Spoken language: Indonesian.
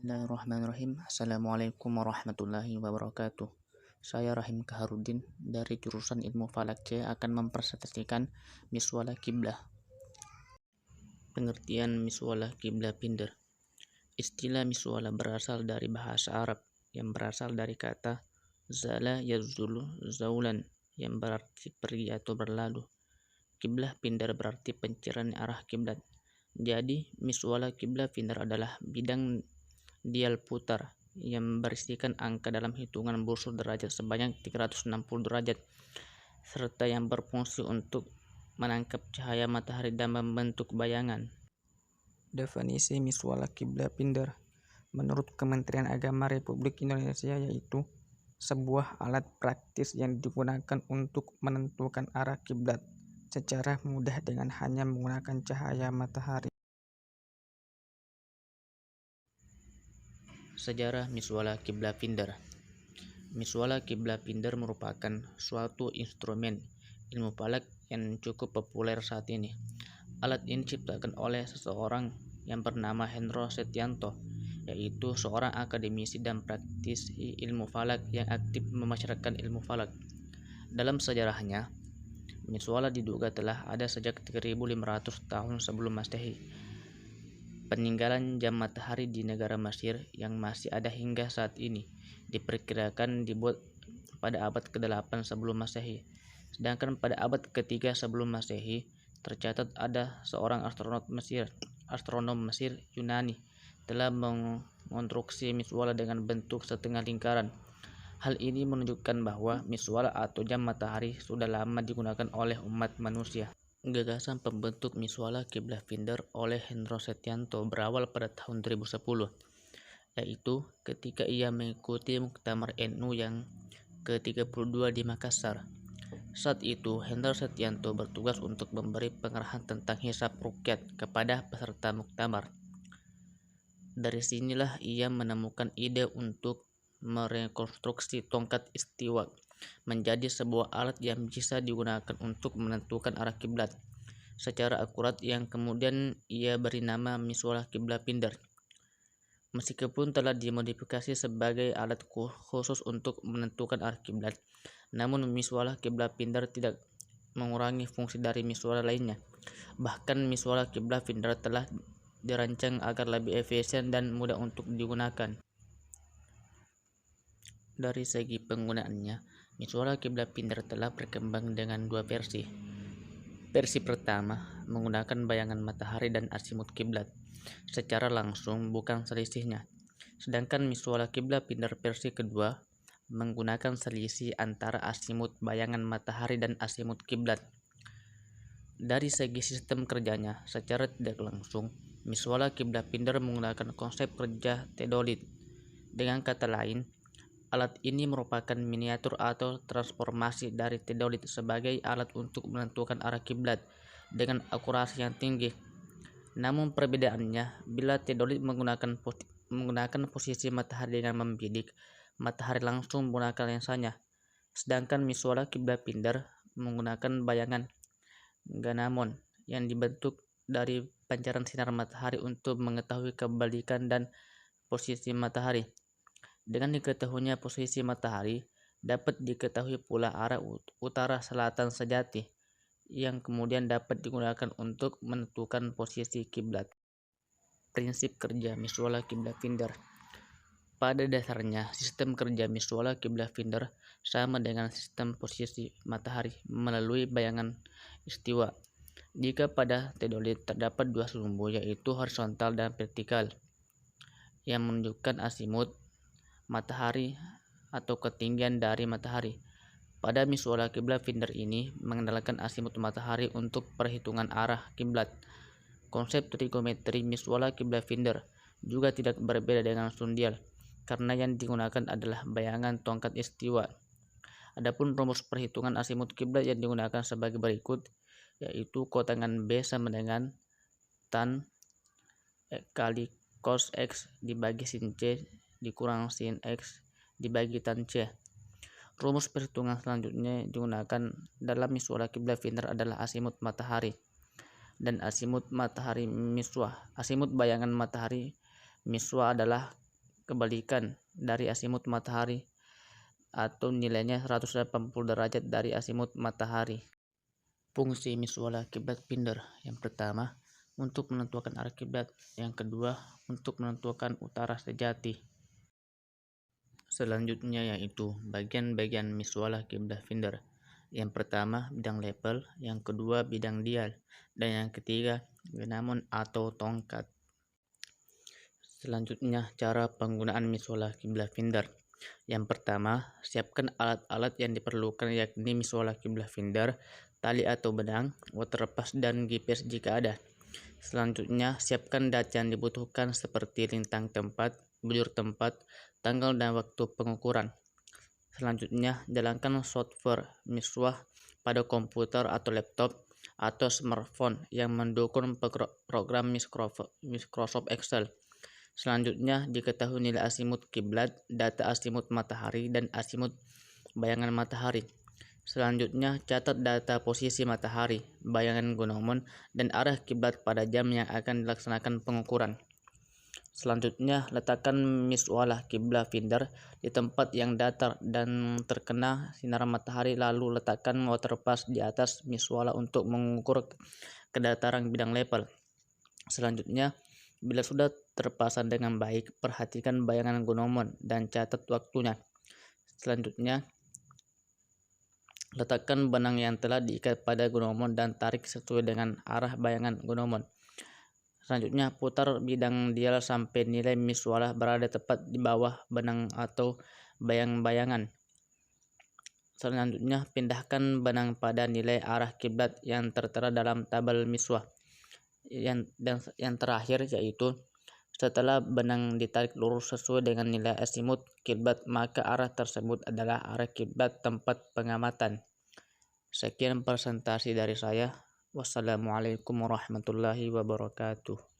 Bismillahirrahmanirrahim. Assalamualaikum warahmatullahi wabarakatuh. Saya Rahim Kaharudin dari jurusan Ilmu Falak C akan mempresentasikan miswalah kiblah. Pengertian miswalah kiblah pinder. Istilah miswalah berasal dari bahasa Arab yang berasal dari kata zala yazulu zaulan yang berarti pergi atau berlalu. Kiblah pinder berarti pencerahan arah kiblat. Jadi miswalah kiblah pinder adalah bidang dial putar yang berisikan angka dalam hitungan bursur derajat sebanyak 360 derajat serta yang berfungsi untuk menangkap cahaya matahari dan membentuk bayangan. Definisi miswalah kiblah pinder menurut Kementerian Agama Republik Indonesia yaitu sebuah alat praktis yang digunakan untuk menentukan arah kiblat secara mudah dengan hanya menggunakan cahaya matahari. Sejarah miswalah kiblah pinder. Miswalah kiblah pinder merupakan suatu instrumen ilmu falak yang cukup populer saat ini. Alat ini diciptakan oleh seseorang yang bernama Hendro Setianto, yaitu seorang akademisi dan praktisi ilmu falak yang aktif memasyarakatkan ilmu falak. Dalam sejarahnya, miswalah diduga telah ada sejak 1500 tahun sebelum Masehi. Peninggalan jam matahari di negara Mesir yang masih ada hingga saat ini diperkirakan dibuat pada abad ke-8 sebelum Masehi. Sedangkan pada abad ke-3 sebelum Masehi tercatat ada seorang astronom Mesir Yunani telah mengonstruksi miswalah dengan bentuk setengah lingkaran. Hal ini menunjukkan bahwa miswalah atau jam matahari sudah lama digunakan oleh umat manusia. Gagasan pembentuk miswalah kiblah pinder oleh Hendro Setianto berawal pada tahun 2010, yaitu ketika ia mengikuti Muktamar NU yang ke-32 di Makassar. Saat itu, Hendro Setianto bertugas untuk memberi pengarahan tentang hisab ruqyat kepada peserta muktamar. Dari sinilah ia menemukan ide untuk merekonstruksi tongkat istiwa menjadi sebuah alat yang bisa digunakan untuk menentukan arah kiblat secara akurat yang kemudian ia beri nama miswalah kiblah pinder. Meskipun telah dimodifikasi sebagai alat khusus untuk menentukan arah kiblat, namun miswalah kiblah pinder tidak mengurangi fungsi dari miswalah lainnya. Bahkan miswalah kiblah pinder telah dirancang agar lebih efisien dan mudah untuk digunakan. Dari segi penggunaannya, miswalah kiblah pinder telah berkembang dengan dua versi. Versi pertama menggunakan bayangan matahari dan asimut kiblat secara langsung, bukan selisihnya. Sedangkan miswalah kiblah pinder versi kedua menggunakan selisih antara asimut bayangan matahari dan asimut kiblat. Dari segi sistem kerjanya, secara tidak langsung, miswalah kiblah pinder menggunakan konsep kerja teodolit. Dengan kata lain, alat ini merupakan miniatur atau transformasi dari teodolit sebagai alat untuk menentukan arah kiblat dengan akurasi yang tinggi. Namun perbedaannya, bila teodolit menggunakan posisi matahari dengan membidik matahari langsung menggunakan lensanya, sedangkan miswalah kiblah pinder menggunakan bayangan Ganamon yang dibentuk dari pancaran sinar matahari untuk mengetahui kebalikan dan posisi matahari. Dengan diketahuinya posisi matahari, dapat diketahui pula arah utara selatan sejati, yang kemudian dapat digunakan untuk menentukan posisi kiblat. Prinsip kerja miswalah kiblah pinder. Pada dasarnya, sistem kerja miswalah kiblah pinder sama dengan sistem posisi matahari melalui bayangan istiwa. Jika pada teodolit terdapat dua sumbu, yaitu horizontal dan vertikal, yang menunjukkan asimut matahari atau ketinggian dari matahari. Pada miswalah kiblah pinder ini mengandalkan asimut matahari untuk perhitungan arah kiblat. Konsep trigonometri miswalah kiblah pinder juga tidak berbeda dengan sundial, karena yang digunakan adalah bayangan tongkat istiwa. Adapun rumus perhitungan asimut kiblat yang digunakan sebagai berikut, yaitu kotangan B sama dengan tan kali cos X dibagi sin C dikurang sin X dibagi tan C. Rumus perhitungan selanjutnya digunakan dalam miswalah kiblah pinder adalah asimut matahari dan asimut matahari miswah. Asimut bayangan matahari miswah adalah kebalikan dari asimut matahari atau nilainya 180 derajat dari asimut matahari. Fungsi misuala kiblat finder: yang pertama, untuk menentukan arah kiblat; yang kedua, untuk menentukan utara sejati. Selanjutnya yaitu bagian-bagian misuala kiblat finder. Yang pertama, bidang level; yang kedua, bidang dial; dan yang ketiga, genamon atau tongkat. Selanjutnya, cara penggunaan misuala kiblat finder. Yang pertama, siapkan alat-alat yang diperlukan, yakni misuala kiblat finder, tali atau benang, waterpas, dan GPS jika ada. Selanjutnya, siapkan data yang dibutuhkan seperti lintang tempat, bujur tempat, tanggal, dan waktu pengukuran. Selanjutnya, jalankan software misuah pada komputer atau laptop atau smartphone yang mendukung program Microsoft Excel. Selanjutnya, diketahui nilai asimut kiblat, data asimut matahari, dan asimut bayangan matahari. Selanjutnya, catat data posisi matahari, bayangan gnomon, dan arah kiblat pada jam yang akan dilaksanakan pengukuran. Selanjutnya, letakkan misuala kiblat finder di tempat yang datar dan terkena sinar matahari, lalu letakkan waterpas di atas misuala untuk mengukur kedataran bidang level. Selanjutnya, bila sudah terpasang dengan baik, perhatikan bayangan gnomon dan catat waktunya. Selanjutnya, letakkan benang yang telah diikat pada gnomon dan tarik sesuai dengan arah bayangan gnomon. Selanjutnya, putar bidang dial sampai nilai misuala berada tepat di bawah benang atau bayang-bayangan. Selanjutnya, pindahkan benang pada nilai arah kiblat yang tertera dalam tabel misuah. Yang terakhir yaitu, setelah benang ditarik lurus sesuai dengan nilai asimut kiblat, maka arah tersebut adalah arah kiblat tempat pengamatan. Sekian presentasi dari saya. Wassalamualaikum warahmatullahi wabarakatuh.